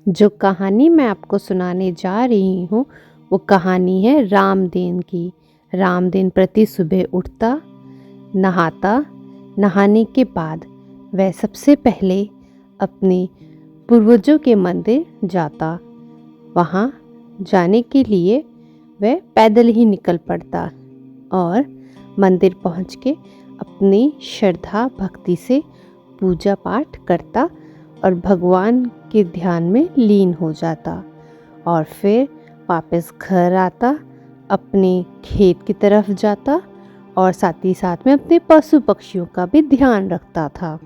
जो कहानी मैं आपको सुनाने जा रही हूँ वो कहानी है रामदीन की। रामदीन प्रति सुबह उठता, नहाता, नहाने के बाद वह सबसे पहले अपने पूर्वजों के मंदिर जाता। वहाँ जाने के लिए वह पैदल ही निकल पड़ता और मंदिर पहुँच के अपनी श्रद्धा भक्ति से पूजा पाठ करता और भगवान के ध्यान में लीन हो जाता और फिर वापस घर आता, अपने खेत की तरफ जाता और साथ ही साथ में अपने पशु पक्षियों का भी ध्यान रखता था।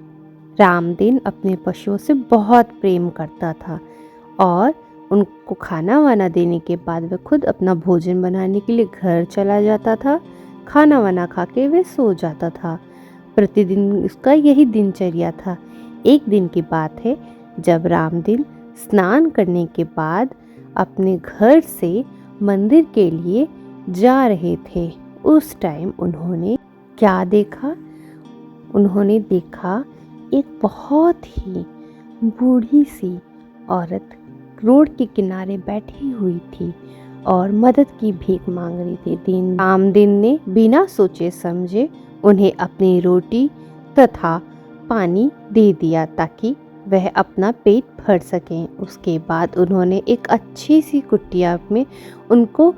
रामदीन अपने पशुओं से बहुत प्रेम करता था और उनको खाना वाना देने के बाद वह खुद अपना भोजन बनाने के लिए घर चला जाता था। खाना वाना खा के वह सो जाता था। प्रतिदिन उसका यही दिनचर्या था। एक दिन की बात है जब रामदीन स्नान करने के बाद अपने घर से मंदिर के लिए जा रहे थे। उस टाइम उन्होंने क्या देखा? उन्होंने देखा एक बहुत ही बूढ़ी सी औरत रोड के किनारे बैठी हुई थी और मदद की भीख मांग रही थी। रामदीन ने बिना सोचे समझे उन्हें अपनी रोटी तथा पानी दे दिया ताकि वह अपना पेट भर सकें। उसके बाद उन्होंने एक अच्छी सी कुटिया में उनको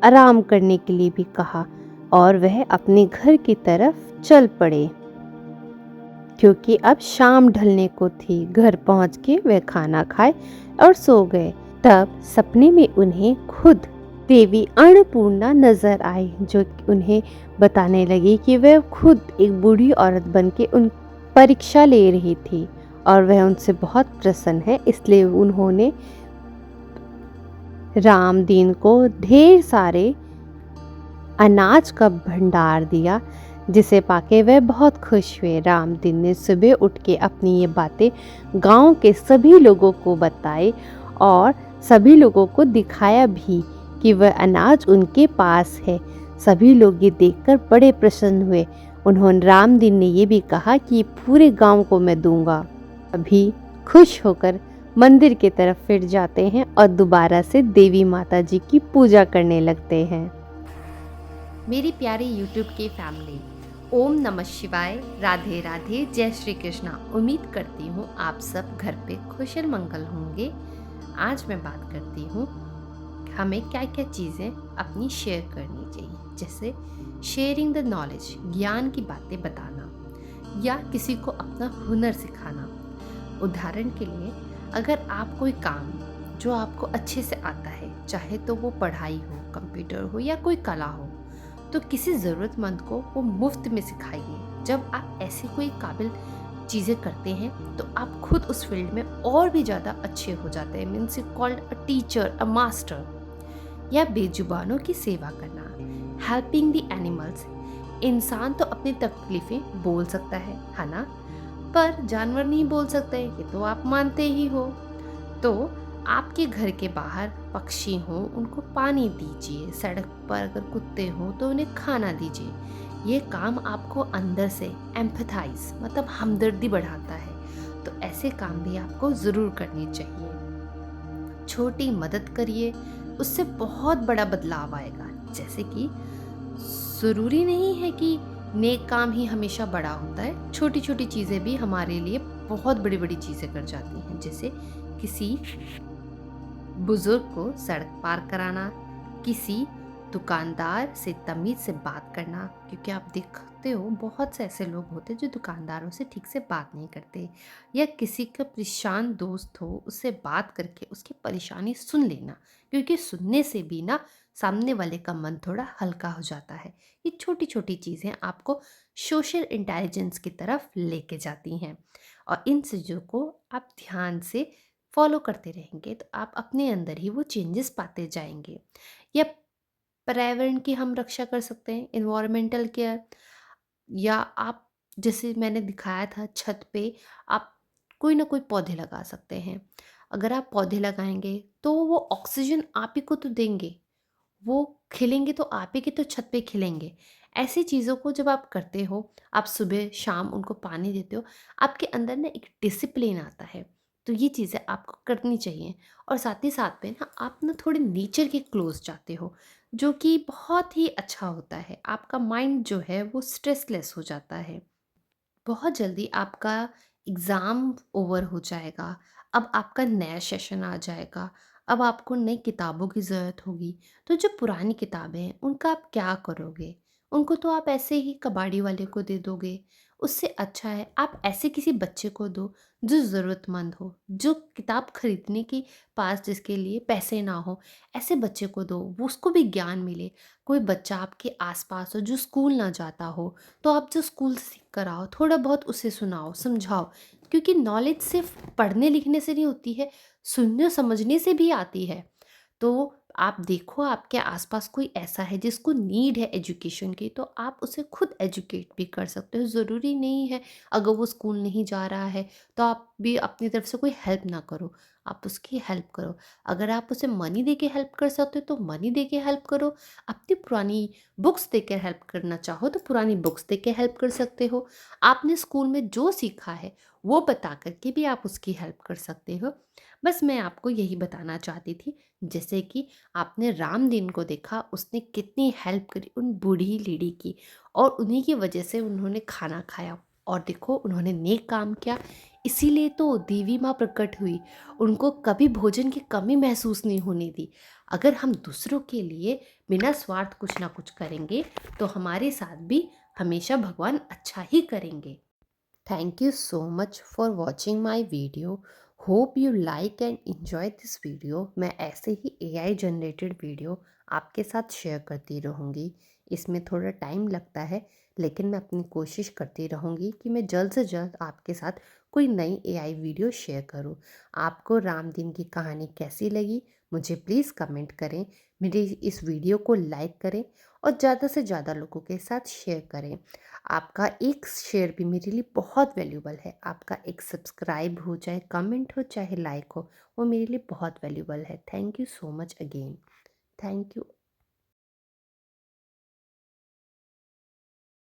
आराम करने के लिए भी कहा और वह अपने घर की तरफ चल पड़े क्योंकि अब शाम ढलने को थी। घर पहुंच के वह खाना खाए और सो गए। तब सपने में उन्हें खुद देवी अन्नपूर्णा नजर आई जो उन्हें बताने लगी कि वह खुद एक बूढ़ी औरत बनके उन परीक्षा ले रही थी और वह उनसे बहुत प्रसन्न है। इसलिए उन्होंने रामदीन को ढेर सारे अनाज का भंडार दिया जिसे पाके वह बहुत खुश हुए। रामदीन ने सुबह उठ के अपनी ये बातें गांव के सभी लोगों को बताई और सभी लोगों को दिखाया भी कि वह अनाज उनके पास है। सभी लोग ये देखकर बड़े प्रसन्न हुए। उन्होंने रामदीन ने ये भी कहा कि पूरे गांव को मैं दूंगा। अभी खुश होकर मंदिर की तरफ फिर जाते हैं और दोबारा से देवी माता जी की पूजा करने लगते हैं। मेरी प्यारी यूट्यूब की फैमिली, ओम नमः शिवाय, राधे राधे, जय श्री कृष्णा। उम्मीद करती हूँ आप सब घर पे कुशल मंगल होंगे। आज मैं बात करती हूँ हमें क्या क्या चीज़ें अपनी शेयर करनी चाहिए, जैसे शेयरिंग द नॉलेज, ज्ञान की बातें बताना या किसी को अपना हुनर सिखाना। उदाहरण के लिए, अगर आप कोई काम जो आपको अच्छे से आता है, चाहे तो वो पढ़ाई हो, कंप्यूटर हो या कोई कला हो, तो किसी ज़रूरतमंद को वो मुफ्त में सिखाइए। जब आप ऐसी कोई काबिल चीज़ें करते हैं तो आप खुद उस फील्ड में और भी ज़्यादा अच्छे हो जाते हैं। Means you called a teacher, a master. या बेजुबानों की सेवा करना, हेल्पिंग द एनिमल्स। इंसान तो अपनी तकलीफ़ें बोल सकता है ना, पर जानवर नहीं बोल सकते, ये तो आप मानते ही हो। तो आपके घर के बाहर पक्षी हों उनको पानी दीजिए, सड़क पर अगर कुत्ते हों तो उन्हें खाना दीजिए। ये काम आपको अंदर से एम्पथाइज मतलब हमदर्दी बढ़ाता है। तो ऐसे काम भी आपको ज़रूर करने चाहिए। छोटी मदद करिए, उससे बहुत बड़ा बदलाव आएगा। जैसे कि ज़रूरी नहीं है कि नेक काम ही हमेशा बड़ा होता है, छोटी छोटी चीज़ें भी हमारे लिए बहुत बड़ी बड़ी चीज़ें कर जाती हैं। जैसे किसी बुजुर्ग को सड़क पार कराना, किसी दुकानदार से तमीज़ से बात करना, क्योंकि आप देखते हो बहुत से ऐसे लोग होते हैं जो दुकानदारों से ठीक से बात नहीं करते। या किसी का परेशान दोस्त हो, उससे बात करके उसकी परेशानी सुन लेना, क्योंकि सुनने से भी ना सामने वाले का मन थोड़ा हल्का हो जाता है। ये छोटी छोटी चीज़ें आपको सोशल इंटेलिजेंस की तरफ लेके जाती हैं और इन चीज़ों को आप ध्यान से फॉलो करते रहेंगे तो आप अपने अंदर ही वो चेंजेस पाते जाएंगे। या पर्यावरण की हम रक्षा कर सकते हैं, इन्वायरमेंटल केयर। या आप, जैसे मैंने दिखाया था, छत पे आप कोई ना कोई पौधे लगा सकते हैं। अगर आप पौधे लगाएंगे तो वो ऑक्सीजन आप ही को तो देंगे, वो खिलेंगे तो आप ही की तो छत पे खिलेंगे। ऐसी चीज़ों को जब आप करते हो, आप सुबह शाम उनको पानी देते हो, आपके अंदर ना एक डिसिप्लिन आता है। तो ये चीज़ें आपको करनी चाहिए। और साथ ही साथ में ना आप ना थोड़े नेचर के क्लोज जाते हो, जो कि बहुत ही अच्छा होता है। आपका माइंड जो है वो स्ट्रेसलेस हो जाता है। बहुत जल्दी आपका एग्ज़ाम ओवर हो जाएगा। अब आपका नया सेशन आ जाएगा। अब आपको नई किताबों की ज़रूरत होगी। तो जो पुरानी किताबें हैं, उनका आप क्या करोगे? उनको तो आप ऐसे ही कबाड़ी वाले को दे दोगे। उससे अच्छा है आप ऐसे किसी बच्चे को दो जो ज़रूरतमंद हो, जो किताब खरीदने के पास जिसके लिए पैसे ना हो। ऐसे बच्चे को दो, वो उसको भी ज्ञान मिले। कोई बच्चा आपके आस-पास हो जो स्कूल ना जाता हो, तो आप जो स्कूल से सीख कर आओ, थोड़ा बहुत उसे सुनाओ, समझाओ। क्योंकि नॉलेज सिर्फ पढ़ने लिखने से नहीं होती है, सुनने समझने से भी आती है। तो आप देखो आपके आसपास कोई ऐसा है जिसको नीड है एजुकेशन की, तो आप उसे खुद एजुकेट भी कर सकते हो। ज़रूरी नहीं है अगर वो स्कूल नहीं जा रहा है तो आप भी अपनी तरफ से कोई हेल्प ना करो, आप उसकी हेल्प करो। अगर आप उसे मनी दे के हेल्प कर सकते हो तो मनी दे के हेल्प करो। अपनी पुरानी बुक्स दे के हेल्प करना चाहो तो पुरानी बुक्स दे के हेल्प कर सकते हो। आपने स्कूल में जो सीखा है वो बता कर के भी आप उसकी हेल्प कर सकते हो। बस मैं आपको यही बताना चाहती थी। जैसे कि आपने रामदीन को देखा, उसने कितनी हेल्प करी उन बूढ़ी लेडी की, और उन्हीं की वजह से उन्होंने खाना खाया। और देखो उन्होंने नेक काम किया, इसीलिए तो देवी माँ प्रकट हुई। उनको कभी भोजन की कमी महसूस नहीं होने दी। अगर हम दूसरों के लिए बिना स्वार्थ कुछ ना कुछ करेंगे तो हमारे साथ भी हमेशा भगवान अच्छा ही करेंगे। Thank you so much for watching my video. Hope you like and enjoy this video. मैं ऐसे ही AI जनरेटेड वीडियो आपके साथ शेयर करती रहूँगी। इसमें थोड़ा टाइम लगता है, लेकिन मैं अपनी कोशिश करती रहूँगी कि मैं जल्द से जल्द आपके साथ कोई नई AI वीडियो शेयर करूँ। आपको रामदीन की कहानी कैसी लगी मुझे प्लीज़ कमेंट करें। मेरी इस वीडियो को लाइक करें और ज़्यादा से ज़्यादा लोगों के साथ शेयर करें। आपका एक शेयर भी मेरे लिए बहुत वैल्यूबल है। आपका एक सब्सक्राइब हो, चाहे कमेंट हो, चाहे लाइक हो, वो मेरे लिए बहुत वैल्यूबल है। Thank you so much again. Thank you.